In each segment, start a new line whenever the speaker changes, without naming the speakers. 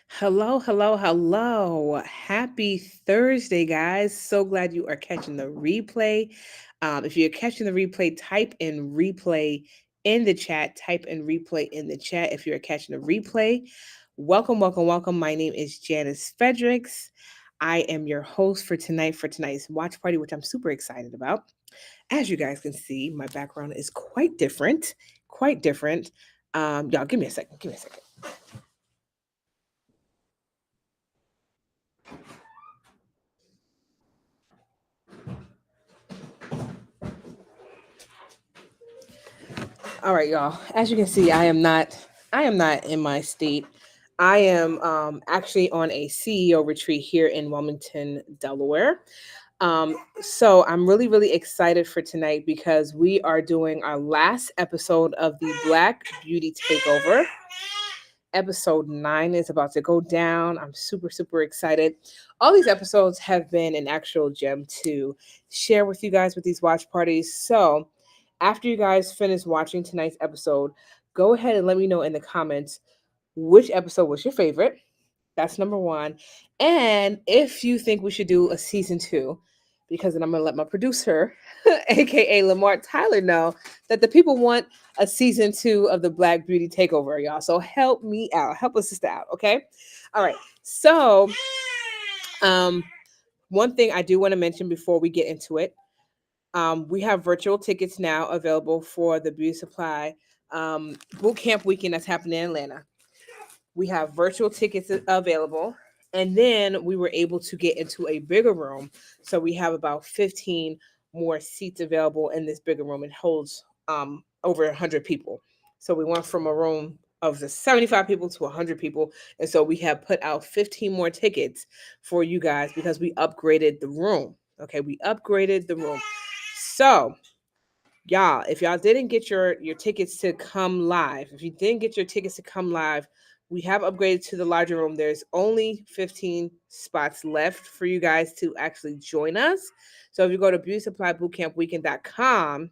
Hello, hello, hello. Happy Thursday, guys. So glad you are catching the replay. If you're catching the replay, type in replay in the chat. Type in replay in the chat if you're catching the replay. Welcome, welcome, welcome. My name is Janice Fredericks. I am your host for tonight's watch party, which I'm super excited about. As you guys can see, my background is quite different. Quite different. Y'all, give me a second. Give me a second. All right, y'all. As you can see, I am not in my state. I am actually on a CEO retreat here in Wilmington, Delaware. So I'm really excited for tonight because we are doing our last episode of the Black Beauty Takeover. Episode 9 is about to go down. I'm super excited. All these episodes have been an actual gem to share with you guys with these watch parties. So after you guys finish watching tonight's episode, go ahead and let me know in the comments which episode was your favorite. That's number one. And if you think we should do a season 2, because then I'm going to let my producer, aka Lamar Tyler, know that the people want a season 2 of the Black Beauty Takeover, y'all. So help me out. Help a sister out, okay? All right. So, one thing I do want to mention before we get into it, we have virtual tickets now available for the Beauty Supply Bootcamp weekend that's happening in Atlanta. We have virtual tickets available. And then we were able to get into a bigger room. So we have about 15 more seats available in this bigger room. It holds over 100 people. So we went from a room of the 75 people to 100 people. And so we have put out 15 more tickets for you guys because we upgraded the room. Okay, we upgraded the room. So y'all, if y'all didn't get your tickets to come live, if you didn't get your tickets to come live, we have upgraded to the larger room. There's only 15 spots left for you guys to actually join us. So if you go to beautysupplybootcampweekend.com,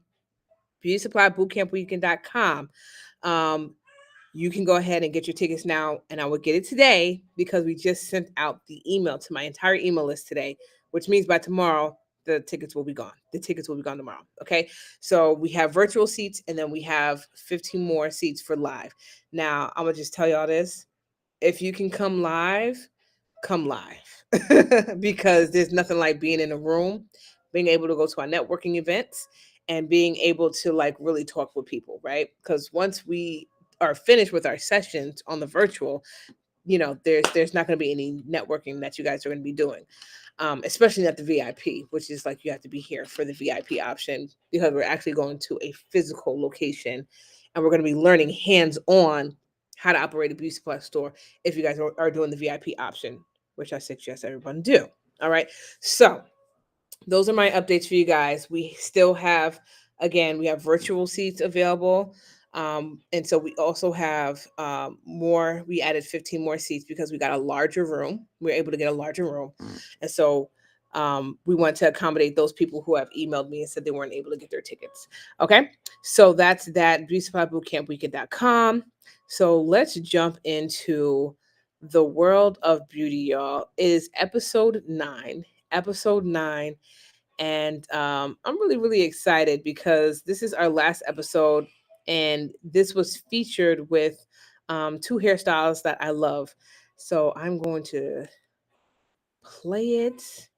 beautysupplybootcampweekend.com, you can go ahead and get your tickets now, and I will get it today because we just sent out the email to my entire email list today, which means by tomorrow the tickets will be gone. The tickets will be gone tomorrow. Okay. So we have virtual seats and then we have 15 more seats for live. Now, I'm going to just tell y'all this. If you can come live, come live because there's nothing like being in a room, being able to go to our networking events and being able to like really talk with people, right? Because once we are finished with our sessions on the virtual, there's not going to be any networking that you guys are going to be doing, especially at the VIP, which is like you have to be here for the VIP option because we're actually going to a physical location and we're going to be learning hands-on how to operate a beauty supply store if you guys are doing the VIP option, which I suggest everyone do. All right. So those are my updates for you guys. We still have, again, we have virtual seats available. And so we also have we added 15 more seats because we got a larger room. We were able to get a larger room. And so we want to accommodate those people who have emailed me and said they weren't able to get their tickets. Okay. So that's that, beautysupplybootcampweekend.com. So let's jump into the world of beauty, y'all. It is episode 9. And I'm really excited because this is our last episode, and this was featured with 2 hairstyles that I love. So I'm going to play it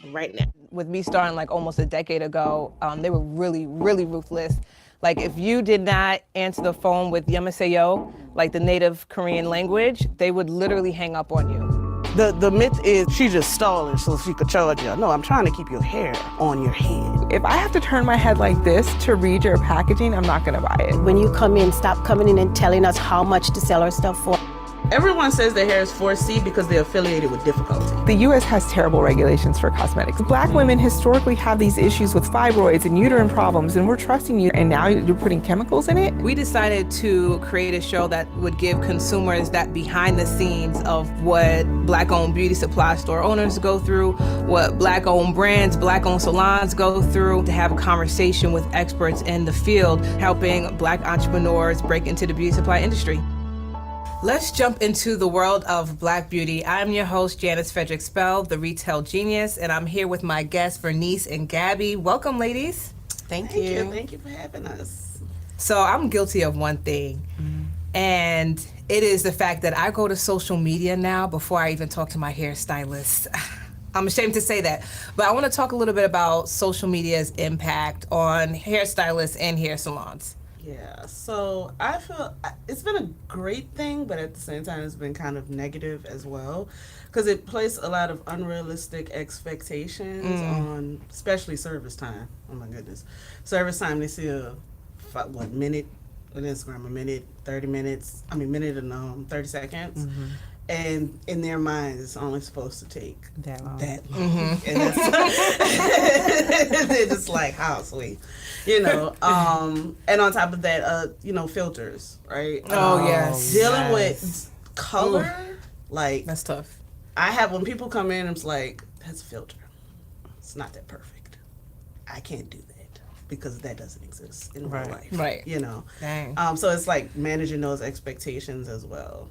right now.
With me starting like almost a decade ago, they were really ruthless. Like if you did not answer the phone with Yamaseyo, like the native Korean language, they would literally hang up on you.
The myth is she just stole it so she could charge you. No, I'm trying to keep your hair on your head.
If I have to turn my head like this to read your packaging, I'm not gonna buy it.
When you come in, stop coming in and telling us how much to sell our stuff for.
Everyone says their hair is 4C because they're affiliated with difficulty.
The U.S. has terrible regulations for cosmetics. Black women historically have these issues with fibroids and uterine problems, and we're trusting you, and now you're putting chemicals in it?
We decided to create a show that would give consumers that behind the scenes of what Black-owned beauty supply store owners go through, what Black-owned brands, Black-owned salons go through, to have a conversation with experts in the field, helping Black entrepreneurs break into the beauty supply industry. Let's jump into the world of Black beauty. I'm your host, Janice Frederick Spell, the Retail Genius, and I'm here with my guests, Vernice and Gabby. Welcome, ladies.
Thank you. Thank you for having us.
So I'm guilty of one thing, and it is the fact that I go to social media now before I even talk to my hairstylist. I'm ashamed to say that, but I want to talk a little bit about social media's impact on hairstylists and hair salons.
Yeah, so I feel it's been a great thing, but at the same time, it's been kind of negative as well, because it placed a lot of unrealistic expectations on, especially service time. Oh my goodness, service time. They see a minute on Instagram, a minute, 30 minutes. I mean, minute and 30 seconds. And in their minds, it's only supposed to take that long. And they're just like, how sweet, And on top of that, filters, right?
Oh, yes.
Dealing with color, like
That's tough.
when people come in, it's like, that's a filter. It's not that perfect. I can't do that because that doesn't exist in real life.
Right.
Dang. So it's like managing those expectations as well.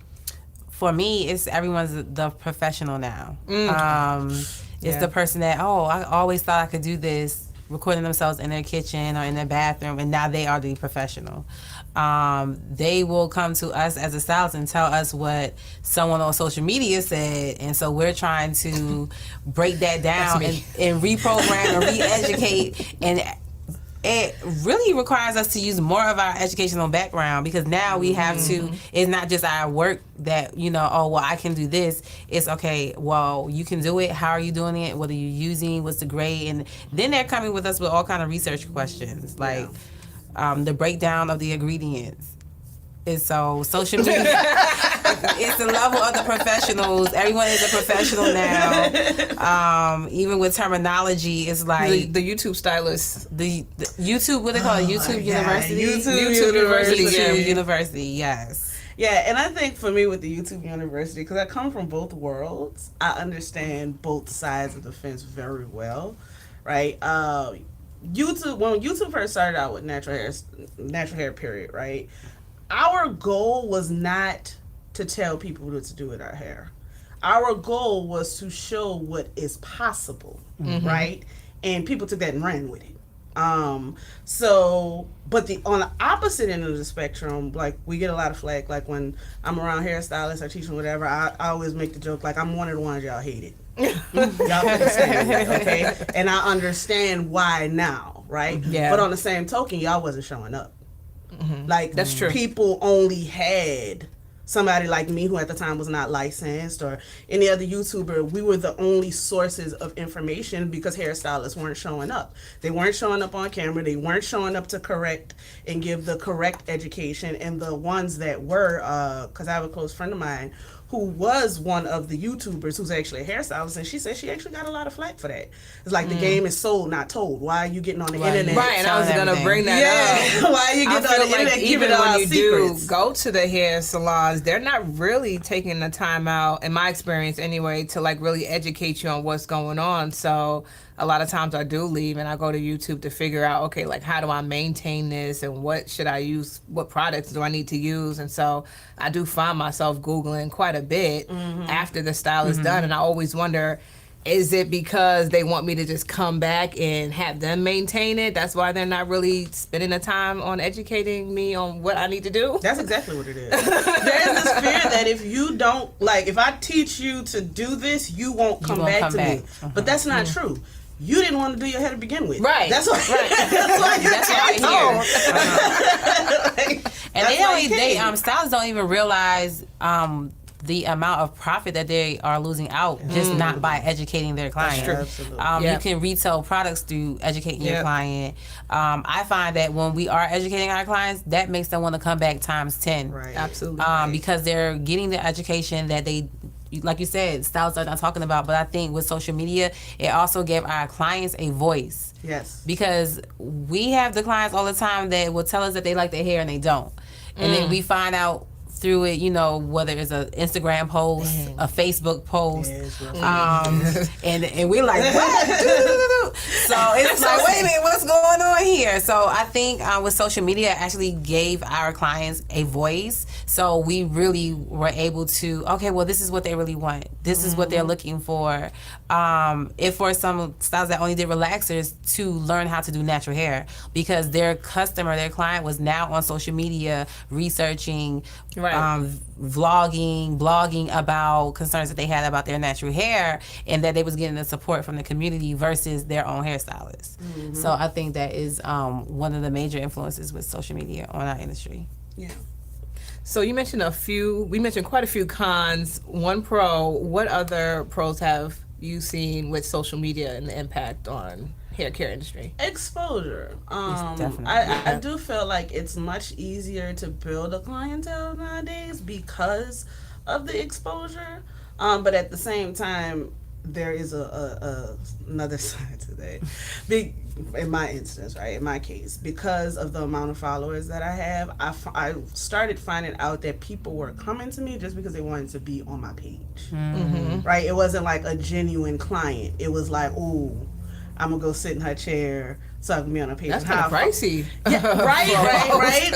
For me, it's everyone's the professional now. It's the person that, I always thought I could do this, recording themselves in their kitchen or in their bathroom, and now they are the professional. They will come to us as a stylist and tell us what someone on social media said, and so we're trying to break that down and reprogram and re-educate, and it really requires us to use more of our educational background, because now we have to, it's not just our work that, I can do this. It's okay, well, you can do it. How are you doing it? What are you using? What's the grade? And then they're coming with us with all kind of research questions, like the breakdown of the ingredients. And so social media, it's the level of the professionals. Everyone is a professional now. Even with terminology, it's like
the YouTube stylists.
The YouTube, what they call it? YouTube University?
YouTube
University, yes.
Yeah, and I think for me with the YouTube University, because I come from both worlds, I understand both sides of the fence very well, right? YouTube, when YouTube first started out with natural hair period, right? Our goal was not to tell people what to do with our hair. Our goal was to show what is possible, right? And people took that and ran with it. But on the opposite end of the spectrum, like, we get a lot of flack. Like, when I'm around hairstylists or teaching whatever, I always make the joke, like, I'm one of the ones y'all hated. Y'all understand that, okay? And I understand why now, right?
Yeah.
But on the same token, y'all wasn't showing up. Like,
that's true.
People only had somebody like me, who at the time was not licensed, or any other YouTuber. We were the only sources of information because hairstylists weren't showing up. They weren't showing up on camera. They weren't showing up to correct and give the correct education. And the ones that were, because I have a close friend of mine who was one of the YouTubers who's actually a hairstylist, and she said she actually got a lot of flack for that. It's like, the game is sold, not told. Why are you getting on the internet?
Right, and I was going to bring that up.
Why are you getting on the internet giving
even
all
when you
secrets?
do go to the hair salons, they're not really taking the time out, in my experience anyway, to like really educate you on what's going on. So a lot of times I do leave and I go to YouTube to figure out, okay, like, how do I maintain this, and what should I use, what products do I need to use? And so I do find myself Googling quite a bit after the style is done, and I always wonder, is it because they want me to just come back and have them maintain it? That's why they're not really spending the time on educating me on what I need to do?
That's exactly what it is. There's this fear that if you don't, like, if I teach you to do this, you won't come back to me. But that's not true. You didn't want to do your hair to begin with.
Right.
That's why. That's why you're
here. And stylists don't even realize the amount of profit that they are losing out just not by educating their client.
That's true. Absolutely.
You can retail products through educating your client. I find that when we are educating our clients, that makes them want to come back times 10.
Right.
Absolutely.
Because they're getting the education that they, like you said, stylists are not talking about. But I think with social media, it also gave our clients a voice.
Yes.
Because we have the clients all the time that will tell us that they like their hair and they don't. And then we find out through it, whether it's an Instagram post, a Facebook post, and we're like, what? So it's like, wait a minute, what's going on here? So I think with social media, it actually gave our clients a voice. So we really were able to, okay, well, this is what they really want. This is what they're looking for. If for some styles that only did relaxers, to learn how to do natural hair, because their customer, their client was now on social media researching, vlogging, blogging about concerns that they had about their natural hair, and that they was getting the support from the community versus their own hairstylist. So I think that is one of the major influences with social media on our industry.
Yeah.
So you mentioned we mentioned quite a few cons, one pro. What other pros have you seen with social media and the impact on hair care industry?
Exposure.
Definitely.
I do feel like it's much easier to build a clientele nowadays because of the exposure. But at the same time, there is another side to that. In my instance, right, in my case, because of the amount of followers that I have, I started finding out that people were coming to me just because they wanted to be on my page. Right? It wasn't like a genuine client. It was like, ooh, I'm gonna go sit in her chair so I can be on her page.
That's kind of pricey.
Yeah, right.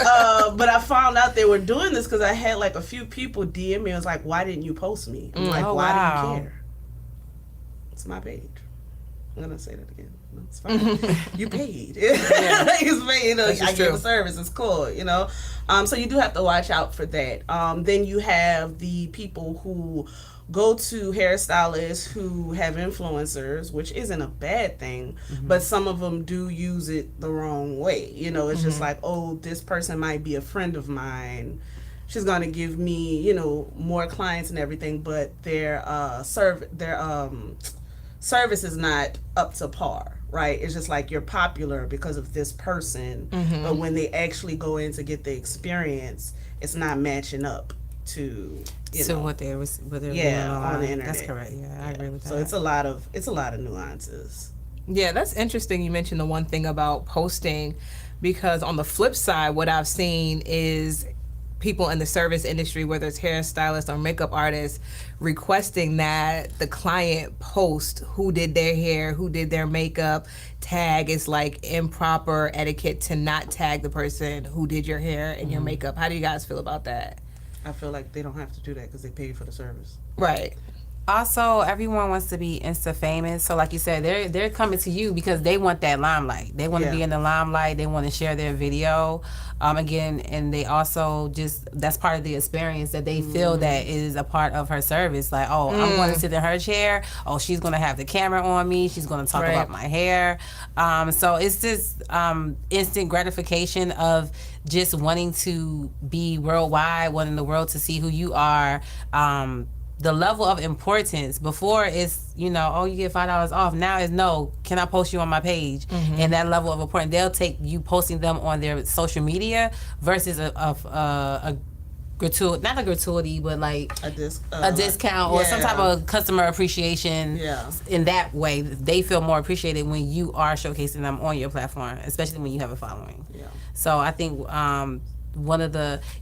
But I found out they were doing this because I had like a few people DM me and was like, why didn't you post me? I'm like, why do you care? It's my page. I'm gonna say that again. No, it's fine. You paid. It's paid. You know, I give a service. It's cool. You know, so you do have to watch out for that. Then you have the people who go to hairstylists who have influencers, which isn't a bad thing, but some of them do use it the wrong way. You know, it's just like, oh, this person might be a friend of mine. She's gonna give me, you know, more clients and everything, but their service is not up to par, right? It's just like you're popular because of this person, but when they actually go in to get the experience, it's not matching up to
what they're on
the internet.
That's correct. Yeah, I agree with that.
So it's a lot of nuances.
Yeah, that's interesting. You mentioned the one thing about posting, because on the flip side, what I've seen is people in the service industry, whether it's hairstylists or makeup artists, requesting that the client post who did their hair, who did their makeup, tag. It's like improper etiquette to not tag the person who did your hair and your makeup. How do you guys feel about that?
I feel like they don't have to do that because they paid for the service.
Right.
Also, everyone wants to be Insta famous. So like you said, they're coming to you because they want that limelight. They want to be in the limelight. They want to share their video. Again, and they also that's part of the experience that they feel that is a part of her service. Like, oh, I'm going to sit in her chair. Oh, she's going to have the camera on me. She's going to talk about my hair. So it's this instant gratification of just wanting to be worldwide, wanting the world to see who you are. The level of importance before is, you know, oh, you get $5 off. Now is no, can I post you on my page? And that level of importance, they'll take you posting them on their social media versus a gratuity, not a gratuity, but like a discount or some type of customer appreciation. In that way, they feel more appreciated when you are showcasing them on your platform, especially when you have a following. So I think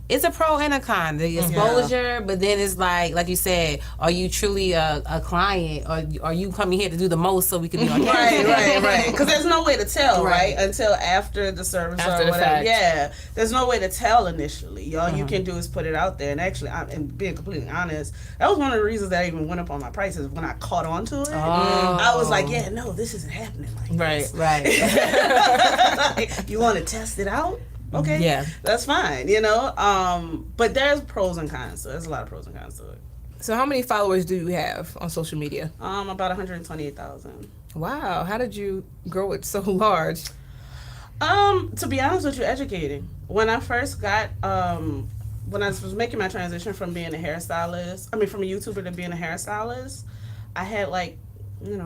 it's a pro and a con, the exposure, but then it's like you said, are you truly a client, or are you coming here to do the most so we can be on camera?
Right. Because there's no way to tell, right? Until after the service or whatever. Fact. Yeah, there's no way to tell initially. All you can do is put it out there. And actually, and being completely honest, that was one of the reasons that I even went up on my prices. When I caught on to it, I was like, yeah, no, this isn't happening like this. Right. You want to test it out? Okay, yeah, that's fine, you know. But there's pros and cons. So there's a lot of pros and cons to it.
So how many followers do you have on social media?
About 128,000.
Wow, how did you grow it so large?
To be honest with you, educating. When I first got, when I was making my transition from being a hairstylist, from a YouTuber to being a hairstylist, I had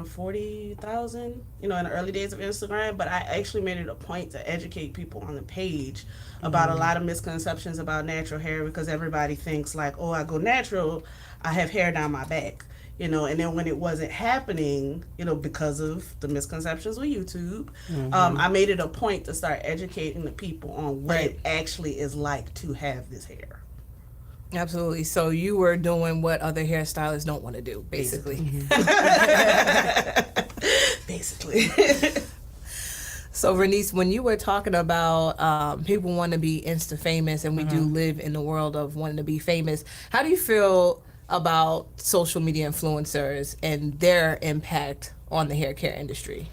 40,000, in the early days of Instagram, but I actually made it a point to educate people on the page about a lot of misconceptions about natural hair, because everybody thinks like, oh, I go natural, I have hair down my back, and then when it wasn't happening, because of the misconceptions with YouTube, I made it a point to start educating the people on what it actually is like to have this hair.
Absolutely. So you were doing what other hairstylists don't want to do, basically.
Basically.
So, Renice, when you were talking about people want to be Insta famous, and we do live in the world of wanting to be famous, how do you feel about social media influencers and their impact on the hair care industry?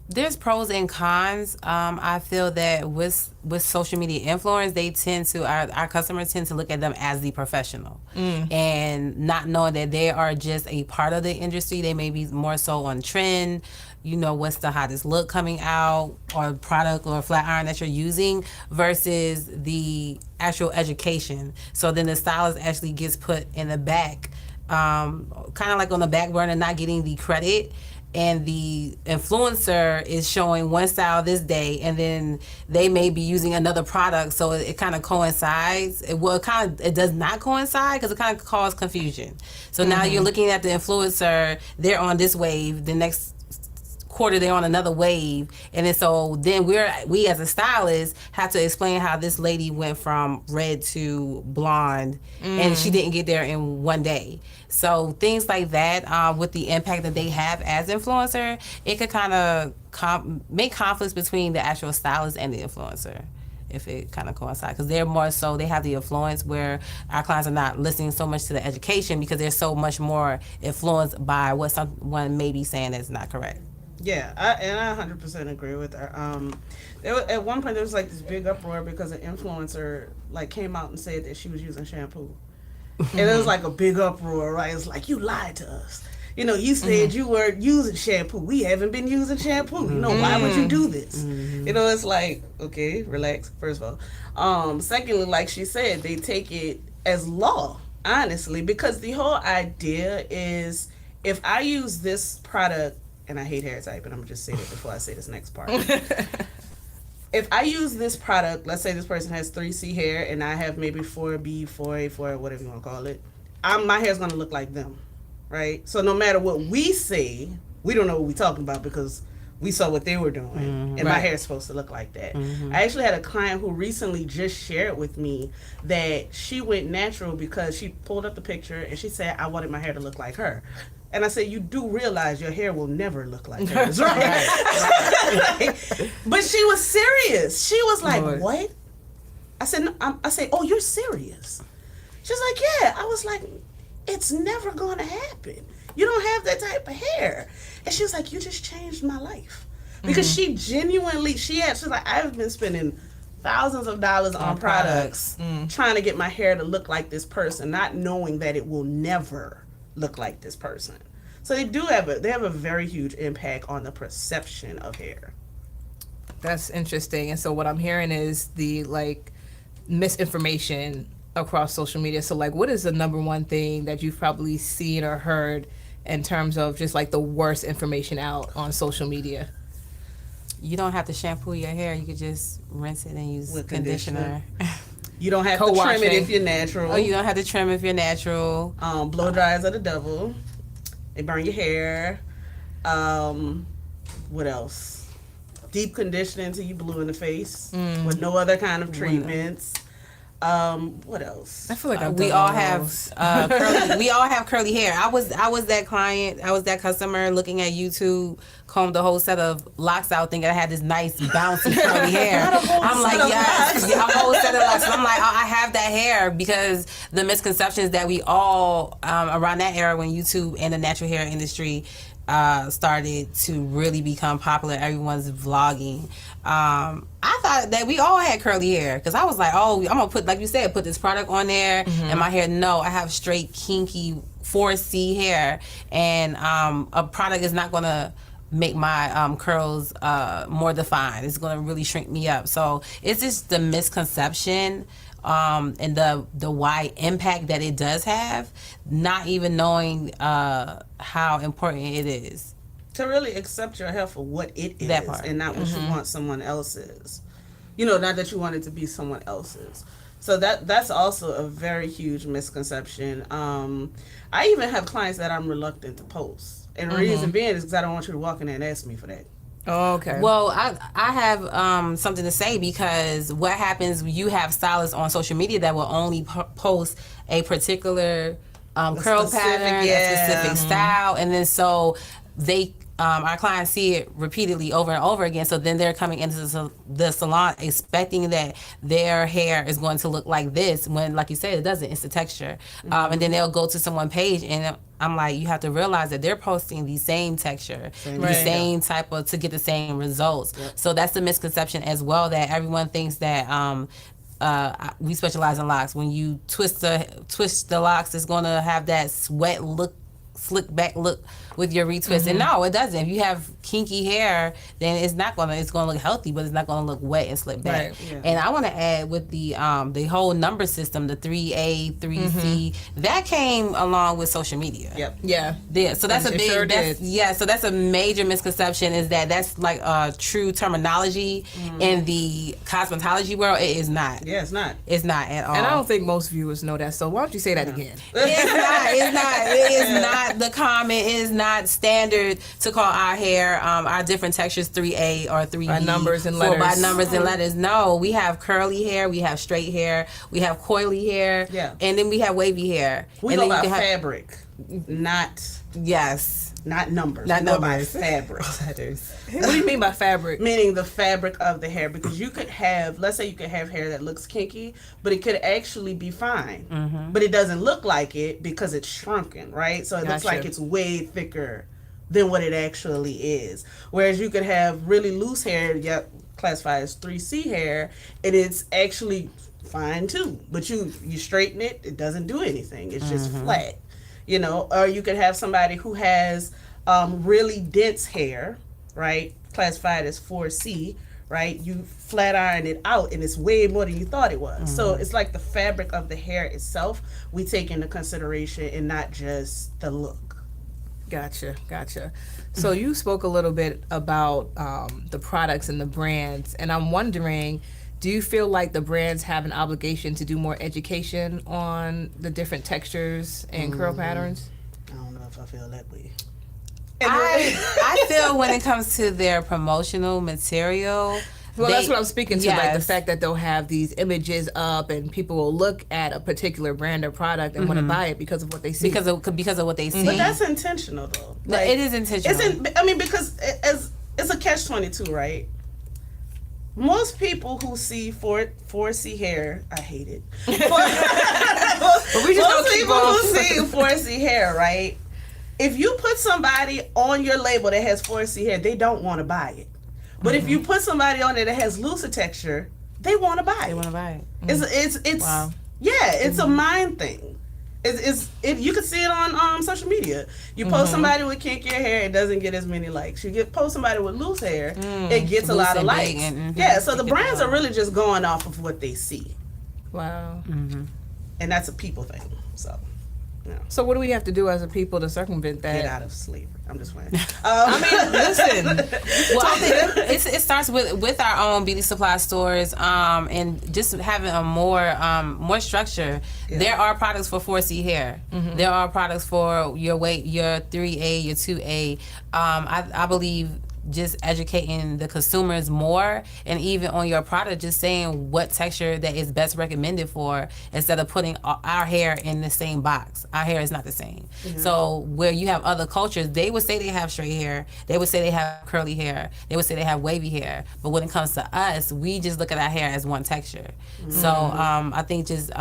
There's pros and cons. I feel that with social media influence, they tend to our customers tend to look at them as the professional, and not knowing that they are just a part of the industry. They may be more so on trend. You know, what's the hottest look coming out, or product or flat iron that you're using, versus the actual education. So then the stylist actually gets put in the back, kind of like on the back burner, not getting the credit. And the influencer is showing one style this day, and then they may be using another product, so it kind of coincides. It does not coincide, because it kind of causes confusion. So now you're looking at the influencer, they're on this wave, the next quarter they're on another wave, and then we as a stylist have to explain how this lady went from red to blonde, and she didn't get there in one day. So things like that, with the impact that they have as influencer, it could kind of make conflicts between the actual stylist and the influencer, if it kind of coincides, because they're more so, they have the influence where our clients are not listening so much to the education, because they're so much more influenced by what someone may be saying that's not correct.
Yeah, I 100% agree with her. At one point there was like this big uproar because an influencer like came out and said that she was using shampoo, and it was like a big uproar, right? It's like, you lied to us. You know, you said you were using shampoo. We haven't been using shampoo. You know, why would you do this? You know, it's like, okay, relax. First of all, secondly, like she said, they take it as law, honestly, because the whole idea is, if I use this product. And I hate hair type, and I'm gonna just say that before I say this next part. If I use this product, let's say this person has 3C hair, and I have maybe 4B, 4A, 4, whatever you want to call it, my hair's gonna look like them, right? So no matter what we say, we don't know what we're talking about, because we saw what they were doing, and my hair's supposed to look like that. I actually had a client who recently just shared with me that she went natural because she pulled up the picture and she said, I wanted my hair to look like her. And I said, you do realize your hair will never look like hers, right? But she was serious. She was like, what? I said, no, I said, oh, you're serious? She's like, yeah. I was like, it's never going to happen. You don't have that type of hair. And she was like, you just changed my life. Because she's like, I've been spending thousands of dollars on products trying to get my hair to look like this person, not knowing that it will never look like this person. So they have a very huge impact on the perception of hair.
That's interesting. And so what I'm hearing is the misinformation across social media. So what is the number one thing that you've probably seen or heard in terms of just the worst information out on social media?
You don't have to shampoo your hair. You could just rinse it and use with conditioner.
You don't have to trim it if you're natural.
Oh, you don't have to trim if you're natural.
Blow dryers are the devil. They burn your hair. What else? Deep conditioning till you blue in the face with no other kind of treatments. What else?
I feel like
we all have curly hair. I was that client. I was that customer looking at YouTube, combed the whole set of locks out, thinking I had this nice bouncy curly hair. I'm like, yes, a whole set of locks. I'm like, I have that hair, because the misconceptions that we all around that era when YouTube and the natural hair industry started to really become popular. Everyone's vlogging. I thought that we all had curly hair, because I was like, oh, I'm gonna put, like you said, put this product on there and my hair. No, I have straight kinky 4C hair, and a product is not gonna make my curls more defined. It's gonna really shrink me up. So it's just the misconception and the wide impact that it does have, not even knowing how important it is.
To really accept your hair for what it is, and not what you want someone else's. You know, not that you want it to be someone else's. So that's also a very huge misconception. I even have clients that I'm reluctant to post. And the reason being is because I don't want you to walk in there and ask me for that.
Oh, okay.
Well, I have something to say, because what happens, you have stylists on social media that will only post a particular curl pattern, a specific style, and then so they our clients see it repeatedly over and over again. So then they're coming into the salon expecting that their hair is going to look like this when, like you said, it doesn't. It's the texture. And then they'll go to someone's page and I'm like, you have to realize that they're posting the same texture, the same type of, to get the same results. So that's the misconception as well, that everyone thinks that we specialize in locks. When you twist the locks, it's going to have that sweat look, slick back look with your retwist. And no, it doesn't. If you have kinky hair, then it's going to look healthy, but it's not going to look wet and slick back. And I want to add with the whole number system, the 3A, 3C, that came along with social media. So that's so that's a major misconception, is that that's like a true terminology in the cosmetology world. It is not.
It's not.
It's not at all.
And I don't think most viewers know that, so why don't you say that again?
It is not the common, it is not standard to call our hair, our different textures 3A or 3B.
By numbers and letters.
By numbers and letters. No, we have curly hair, we have straight hair, we have coily hair, and then we have wavy hair.
We go by fabric, not...
Yes.
Not numbers.
Not numbers.
By fabric.
What do you mean by fabric?
Meaning the fabric of the hair, because you could have, let's say you could have hair that looks kinky, but it could actually be fine. But it doesn't look like it because it's shrunken, right? So it looks like it's way thicker than what it actually is. Whereas you could have really loose hair, classified as 3C hair, and it's actually fine too. But you straighten it, it doesn't do anything. It's just flat. You know, or you could have somebody who has really dense hair, right? Classified as 4C, right? You flat iron it out and it's way more than you thought it was. So it's like the fabric of the hair itself we take into consideration and not just the look.
Gotcha. So you spoke a little bit about the products and the brands, and I'm wondering, do you feel like the brands have an obligation to do more education on the different textures and curl patterns?
I don't know if I feel that way.
I feel when it comes to their promotional material,
that's what I'm speaking to, like the fact that they'll have these images up and people will look at a particular brand or product and want to buy it because of what they see.
Because of what they see.
But that's intentional, though.
Like, it is intentional.
Because it's a catch-22, right? Most people who see 4C hair, I hate it.
But we just
most people who see 4C hair, right? If you put somebody on your label that has 4C hair, they don't want to buy it. But if you put somebody on there that has looser texture, they want to buy it.
They want to buy it.
It's
wow.
It's a mind thing. You can see it on social media. You post somebody with kinkier hair, it doesn't get as many likes. You post somebody with loose hair, it gets a lot of likes. So the brands are really just going off of what they see.
Wow.
And that's a people thing. So,
So what do we have to do as a people to circumvent that?
Get out of slavery. I'm just playing.
Listen.
Well, I think it starts with our own beauty supply stores, and just having a more structure. Yeah. There are products for 4C hair. There are products for your 3A, your 2A. I believe just educating the consumers more, and even on your product, just saying what texture that is best recommended for, instead of putting our hair in the same box. Our hair is not the same. So where you have other cultures, they would say they have straight hair, they would say they have curly hair, they would say they have wavy hair, but when it comes to us, we just look at our hair as one texture. So I think just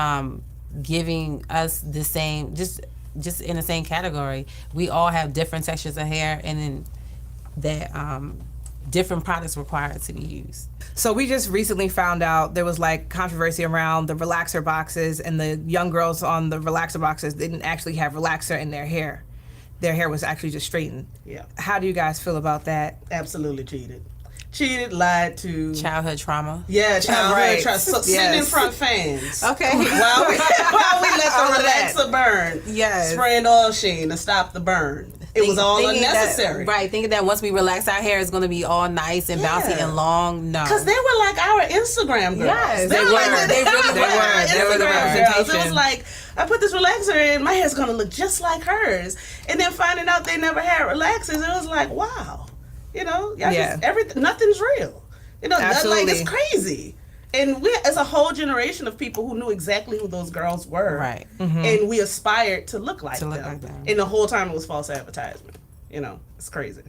giving us the same, just in the same category, we all have different textures of hair, and then that different products required to be used.
So we just recently found out there was like controversy around the relaxer boxes, and the young girls on the relaxer boxes didn't actually have relaxer in their hair. Their hair was actually just straightened. Yeah. How do you guys feel about that?
Absolutely cheated, lied to.
Childhood trauma.
Yeah, childhood trauma. So sitting in front fans.
Okay.
While we let the relaxer burn.
Yes.
Spraying oil sheen to stop the burn. It was all unnecessary.
Thinking that once we relax our hair, it's going to be all nice and bouncy and long. No.
Because they were like our Instagram girls.
Yes, they were. They were the representation.
It was like, I put this relaxer in, my hair's going to look just like hers. And then finding out they never had relaxers, it was like, wow. Just everything, nothing's real.
Absolutely.
It's crazy. And we, as a whole generation of people who knew exactly who those girls were,
right?
And we aspired to look like them. And the whole time it was false advertisement. It's crazy.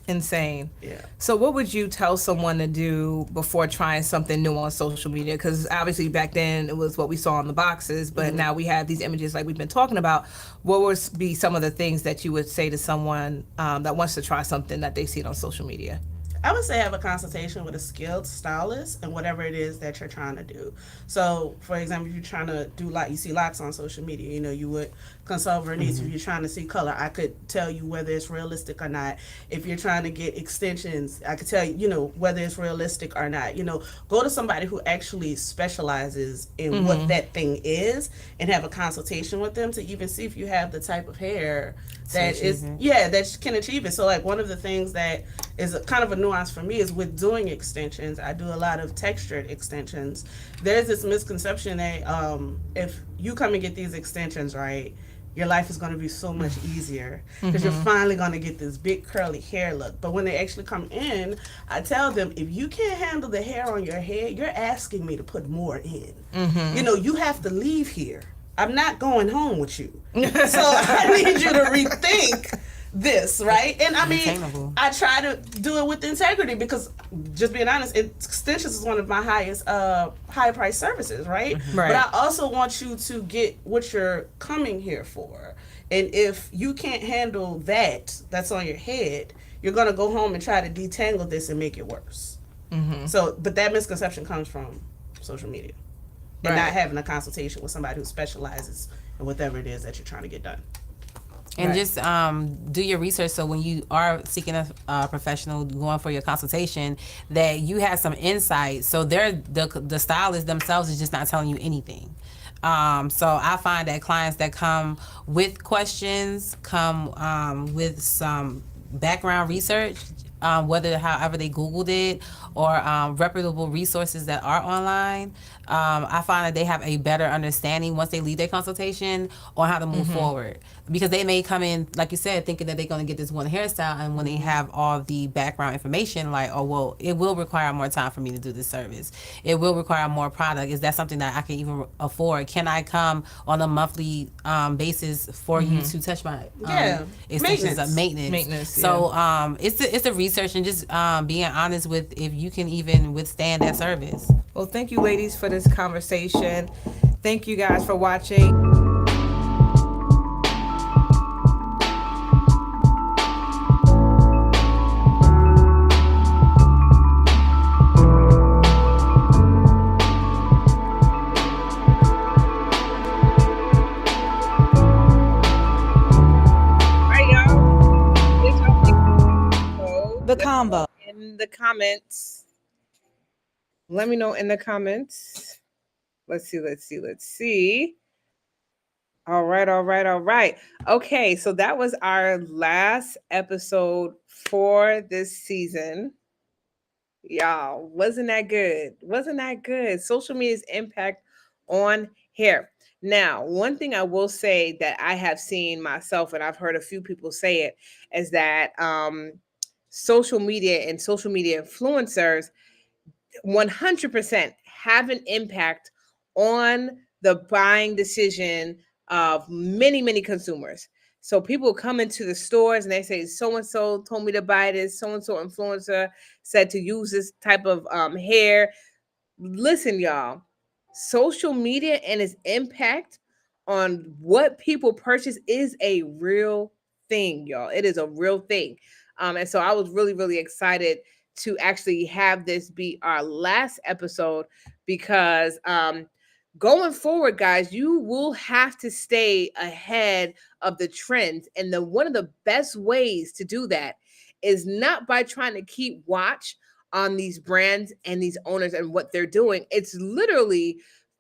Insane.
Yeah.
So, what would you tell someone to do before trying something new on social media? Because obviously back then it was what we saw on the boxes, but now we have these images like we've been talking about. What would be some of the things that you would say to someone that wants to try something that they see on social media?
I would say have a consultation with a skilled stylist and whatever it is that you're trying to do. So, for example, if you're trying to do you see locks on social media, you would consult Vernice. If you're trying to see color, I could tell you whether it's realistic or not. If you're trying to get extensions, I could tell you, whether it's realistic or not. Go to somebody who actually specializes in what that thing is and have a consultation with them to even see if you have the type of hair that is, that can achieve it. So, like, one of the things that is kind of a nuance for me is with doing extensions. I do a lot of textured extensions. There's this misconception that if you come and get these extensions right, your life is going to be so much easier because you're finally going to get this big curly hair look. But when they actually come in, I tell them, if you can't handle the hair on your head, you're asking me to put more in. You have to leave here. I'm not going home with you. So I need you to rethink this, right? And I mean, I try to do it with integrity because, just being honest, extensions is one of my highest high price services, right? But I also want you to get what you're coming here for. And if you can't handle that's on your head, you're gonna go home and try to detangle this and make it worse. So, but that misconception comes from social media and not having a consultation with somebody who specializes in whatever it is that you're trying to get done.
And just do your research so when you are seeking a professional going for your consultation, that you have some insight. So the stylists themselves is just not telling you anything. So I find that clients that come with questions, come with some background research, however they Googled it, or reputable resources that are online, I find that they have a better understanding once they leave their consultation on how to move forward. Because they may come in, like you said, thinking that they're going to get this one hairstyle, and when they have all the background information, like, oh, well, it will require more time for me to do this service. It will require more product. Is that something that I can even afford? Can I come on a monthly basis for you to touch my extensions of maintenance? So it's a research and just being honest with if you can even withstand that service.
Well, thank you, ladies, for this conversation. Thank you guys for watching.
The combo.
In the comments. Let me know in the comments. Let's see. All right. Okay, so that was our last episode for this season. Y'all, wasn't that good? Social media's impact on hair. Now, one thing I will say that I have seen myself, and I've heard a few people say it, is that social media and social media influencers 100% have an impact on the buying decision of many consumers. So people come into the stores and they say, so and so told me to buy this, so and so influencer said to use this type of hair. Listen, y'all, social media and its impact on what people purchase is a real thing, y'all. It is a real thing. And so I was really excited to actually have this be our last episode because going forward, guys, you will have to stay ahead of the trends. And one of the best ways to do that is not by trying to keep watch on these brands and these owners and what they're doing. It's literally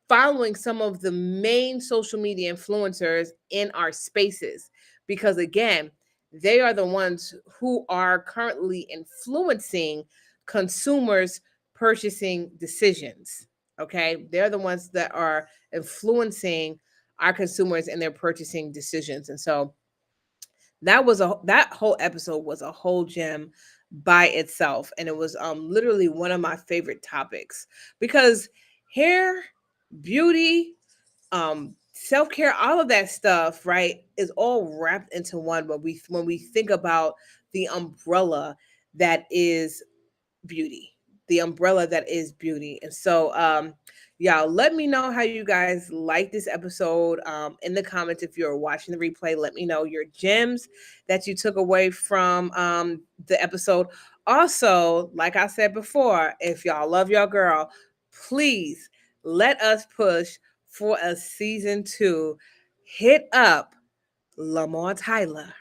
following some of the main social media influencers in our spaces because, again, they are the ones who are currently influencing consumers' purchasing decisions. Okay, they're the ones that are influencing our consumers in their purchasing decisions. And so that whole episode was a whole gem by itself, and it was literally one of my favorite topics because hair, beauty, self-care, all of that stuff, right, is all wrapped into one when we think about the umbrella that is beauty, the umbrella that is beauty. And so, y'all, let me know how you guys like this episode in the comments. If you're watching the replay, let me know your gems that you took away from the episode. Also, like I said before, if y'all love your girl, please let us push for a season 2. Hit up Lamar Tyler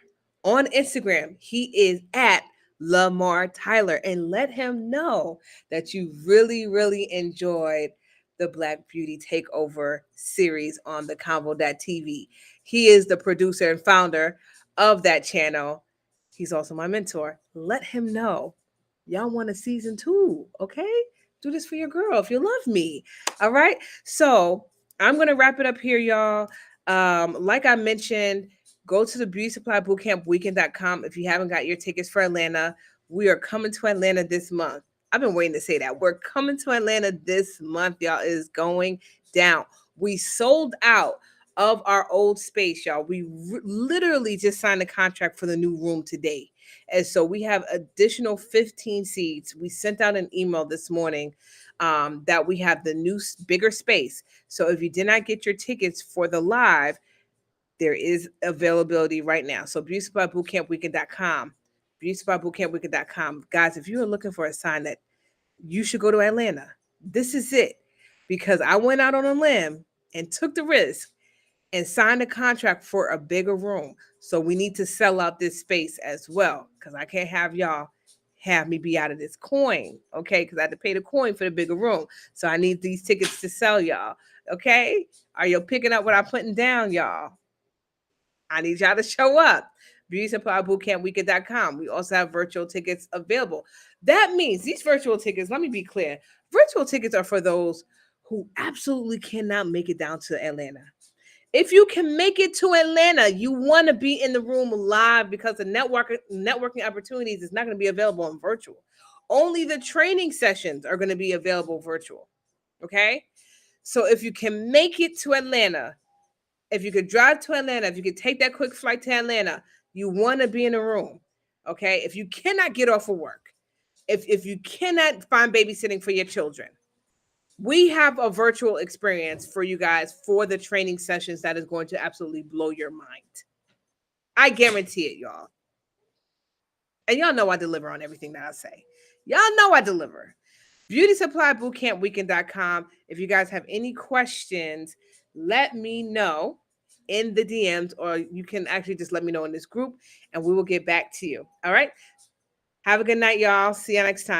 on Instagram. He is at Lamar Tyler, and let him know that you really, really enjoyed the Black Beauty Takeover series on the Convo.tv. He is the producer and founder of that channel. He's also my mentor. Let him know y'all want a season 2, okay? Do this for your girl if you love me. All right. So I'm gonna wrap it up here, y'all. Like I mentioned, go to the Beauty Supply Bootcamp Weekend.com if you haven't got your tickets for Atlanta. We are coming to Atlanta this month. I've been waiting to say that. We're coming to Atlanta this month, y'all. It is going down. We sold out of our old space, y'all. We literally just signed a contract for the new room today. And so we have additional 15 seats. We sent out an email this morning that we have the new bigger space. So if you did not get your tickets for the live, there is availability right now. So beautyspotbootcampweekend.com, beautyspotbootcampweekend.com. Guys, if you are looking for a sign that you should go to Atlanta, this is it. Because I went out on a limb and took the risk and signed a contract for a bigger room. So we need to sell out this space as well, because I can't have y'all have me be out of this coin, okay? Because I had to pay the coin for the bigger room. So I need these tickets to sell, y'all, okay? Are you picking up what I'm putting down, y'all? I need y'all to show up. BeautySupplyBootcampWeekend.com. We also have virtual tickets available. That means these virtual tickets, let me be clear, virtual tickets are for those who absolutely cannot make it down to Atlanta. If you can make it to Atlanta, you want to be in the room live, because the networking opportunities is not going to be available on virtual. Only the training sessions are going to be available virtual. Okay? So if you can make it to Atlanta, if you could drive to Atlanta, if you could take that quick flight to Atlanta, you want to be in a room. Okay? If you cannot get off of work, if you cannot find babysitting for your children, we have a virtual experience for you guys for the training sessions that is going to absolutely blow your mind. I guarantee it, y'all. And y'all know I deliver on everything that I say. Y'all know I deliver. BeautySupplyBootcampWeekend.com. If you guys have any questions, let me know in the DMs, or you can actually just let me know in this group and we will get back to you. All right. Have a good night, y'all. See you next time.